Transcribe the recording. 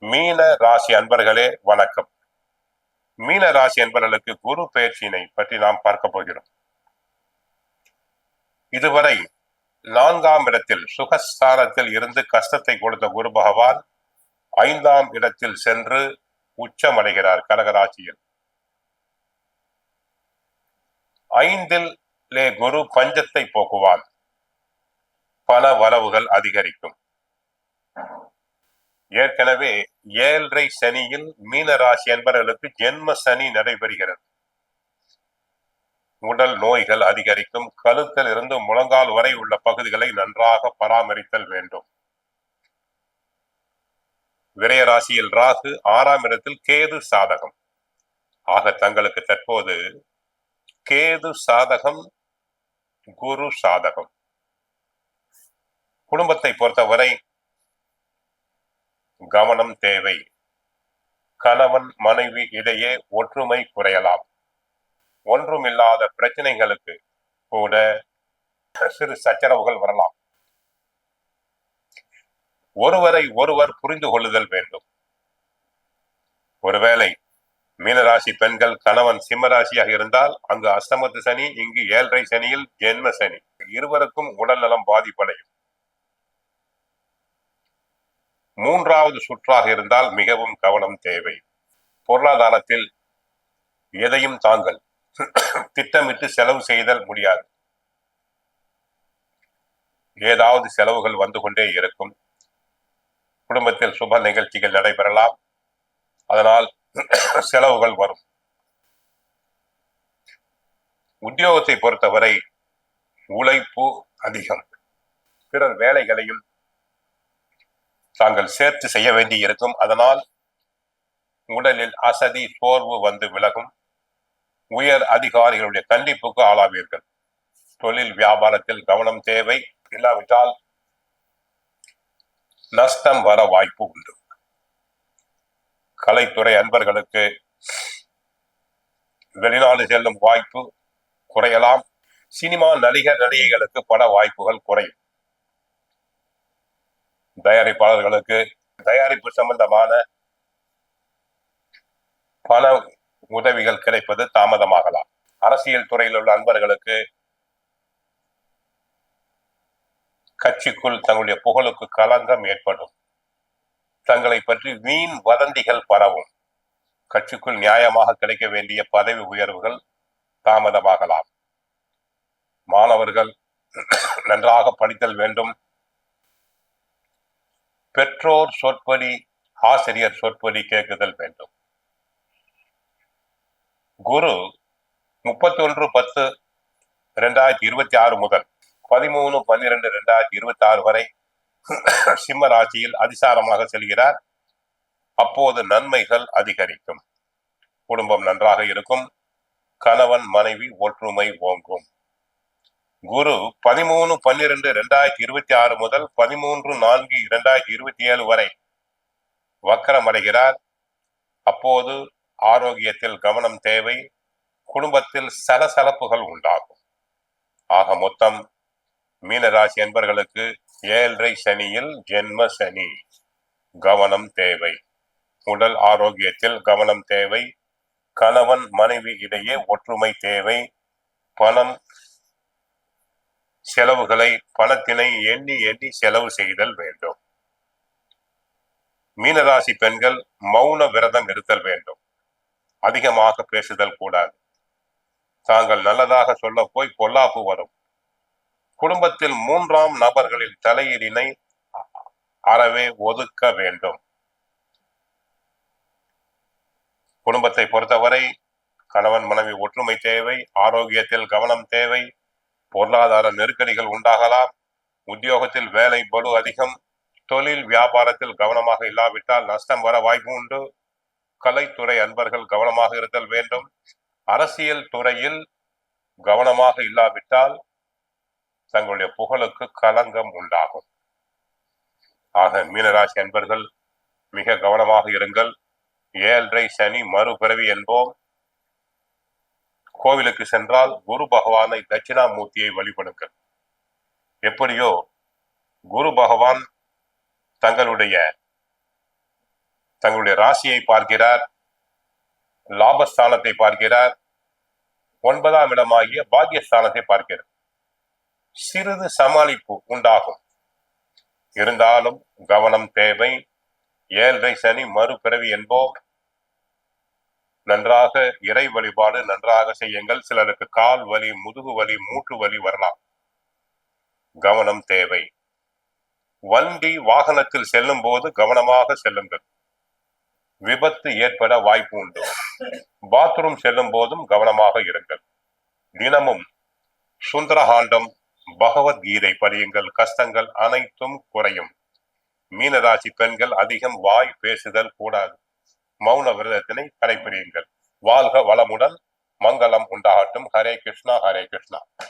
மீன ராசி அன்பர்களே வணக்கம். மீன ராசி அன்பர்களுக்கு குரு பெயர்ச்சியினை பற்றி நாம் பார்க்க போகிறோம். இதுவரை 4ஆம் இடத்தில் சுகஸ்தானத்தில் இருந்து கஷ்டத்தை கொடுத்த குரு பகவான் 5ஆம் இடத்தில் சென்று உச்சமடைகிறார். கடகராசியில் 5லே குரு பஞ்சத்தை போக்குவான். பண வரவுகள் அதிகரிக்கும். ஏற்கனவே 7.5 சனியில் மீன ராசி என்பவர்களுக்கு ஜென்ம சனி நடைபெறுகிறது. உடல் நோய்கள் அதிகரிக்கும். கழுத்தில் இருந்து முழங்கால் வரை உள்ள பகுதிகளை நன்றாக பராமரித்தல் வேண்டும். விரய ராசியில் ராகு, 6ஆம் இடத்தில் கேது சாதகம். ஆக தங்களுக்கு தற்போது கேது சாதகம், குரு சாதகம். குடும்பத்தை பொறுத்தவரை கவனம் தேவை. கணவன் மனைவி இடையே ஒற்றுமை குறையலாம். ஒன்றுமில்லாத பிரச்சனைகளுக்கு கூட சிறு சச்சரவுகள் வரலாம். ஒருவரை ஒருவர் புரிந்து கொள்ளுதல் வேண்டும். ஒருவேளை மீனராசி பெண்கள் கணவன் சிம்மராசியாக இருந்தால் அங்கு அஷ்டமத்து சனி, இங்கு 7.5 சனியில் ஜென்ம சனி. இருவருக்கும் உடல் நலம் பாதிப்படையும். 3வது சுற்றாக இருந்தால் மிகவும் கவனம் தேவை. பொருளாதாரத்தில் எதையும் தாங்கள் திட்டமிட்டு செலவு செய்தல் முடியாது. ஏதாவது செலவுகள் வந்து கொண்டே இருக்கும். குடும்பத்தில் சுப நிகழ்ச்சிகள் நடைபெறலாம். அதனால் செலவுகள் வரும். உத்தியோகத்தை பொறுத்தவரை உழைப்பு அதிகம். பிறர் வேலைகளையும் தாங்கள் சேர்த்து செய்ய வேண்டி இருக்கும். அதனால் உடலில் அசதி, சோர்வு வந்து விலகும். உயர் அதிகாரிகளுடைய கண்டிப்புக்கு ஆளாவீர்கள். தொழில் வியாபாரத்தில் கவனம் தேவை. இல்லாவிட்டால் நஷ்டம் வர வாய்ப்பு உண்டு. கலைத்துறை அன்பர்களுக்கு வெளிநாடு செல்லும் வாய்ப்பு குறையலாம். சினிமா நடிகர் நடிகைகளுக்கு பட வாய்ப்புகள் குறையும். தயாரிப்பாளர்களுக்கு தயாரிப்பு சம்பந்தமான பண உதவிகள் கிடைப்பது தாமதமாகலாம். அரசியல் துறையில் உள்ள அன்பர்களுக்கு கட்சிக்குள் தங்களுடைய புகழுக்கு களங்கம் ஏற்படும். தங்களை பற்றி வீண் வதந்திகள் பரவும். கட்சிக்குள் நியாயமாக கிடைக்க வேண்டிய பதவி உயர்வுகள் தாமதமாகலாம். மாணவர்கள் நன்றாக படித்தல் வேண்டும். பெற்றோர் சொற்படி, ஆசிரியர் சொற்படி கேட்குதல் வேண்டும். குரு 31/10/2026 முதல் 13/12/2026 வரை சிம்ம ராசியில் அதிசாரமாக செல்கிறார். அப்போது நன்மைகள் அதிகரிக்கும். குடும்பம் நன்றாக இருக்கும். கணவன் மனைவி ஒற்றுமை ஓங்கும். குரு 13/12/2026 முதல் 13/4/2027 வரை வக்கரம் அடைகிறார். அப்போது ஆரோக்கியத்தில் கவனம் தேவை. குடும்பத்தில் சலசலப்புகள் உண்டாகும். ஆக மொத்தம் மீனராசி என்பர்களுக்கு 7.5 சனியில் ஜென்ம சனி. கவனம் தேவை. உடல் ஆரோக்கியத்தில் கவனம் தேவை. கணவன் மனைவி இடையே ஒற்றுமை தேவை. பணம் செலவுகளை பணத்தினை எண்ணி எண்ணி செலவு செய்தல் வேண்டும். மீனராசி பெண்கள் மௌன விரதம் இருத்தல் வேண்டும். அதிகமாக பேசுதல் கூடாது. தாங்கள் நல்லதாக சொல்ல போய் பொல்லாப்பு வரும். குடும்பத்தில் 3ஆம் நபர்களில் தலையீடினை அறவே ஒதுக்க வேண்டும். குடும்பத்தை பொறுத்தவரை கணவன் மனைவி ஒற்றுமை தேவை. ஆரோக்கியத்தில் கவனம் தேவை. பொருளாதார நெருக்கடிகள் உண்டாகலாம். உத்தியோகத்தில் வேலை பளு அதிகம். தொழில் வியாபாரத்தில் கவனமாக இல்லாவிட்டால் நஷ்டம் வர வாய்ப்பு உண்டு. கலைத்துறை அன்பர்கள் கவனமாக இருத்தல் வேண்டும். அரசியல் துறையில் கவனமாக இல்லாவிட்டால் தங்களுடைய புகழுக்கு களங்கம் உண்டாகும். ஆக மீனராசி அன்பர்கள் மிக கவனமாக இருங்கள். 7.5 சனி மறுபிறவி என்போம். கோவிலுக்கு சென்றால் குரு பகவானை தட்சிணாமூர்த்தியை வழிபடுங்கள். எப்படியோ குரு பகவான் தங்களுடைய தங்களுடைய ராசியை பார்க்கிறார், லாபஸ்தானத்தை பார்க்கிறார், 9ஆம் இடமாகிய பாக்கியஸ்தானத்தை பார்க்கிறார். சிறிது சமாளிப்பு உண்டாகும். இருந்தாலும் கவனம் தேவை. 7.5 சனி மறுபிறவி என்போம். நன்றாக இறை வழிபாடு நன்றாக செய்யுங்கள். சிலருக்கு கால் வலி, முதுகு வலி, மூட்டு வலி வரலாம். கவனம் தேவை. வண்டி வாகனத்தில் செல்லும் போது கவனமாக செல்லுங்கள். விபத்து ஏற்பட வாய்ப்பு உண்டு. பாத்ரூம் செல்லும் போதும் கவனமாக இருங்கள். தினமும் சுந்தரகாண்டம், பகவத்கீதை படியுங்கள். கஷ்டங்கள் அனைத்தும் குறையும். மீனராசி பெண்கள் அதிகம் வாய் பேசுதல் கூடாது. மௌன விரதத்தினை கடைபிடியுங்கள். வாழ்க வளமுடன். மங்களம் உண்டாகட்டும். ஹரே கிருஷ்ணா, ஹரே கிருஷ்ணா.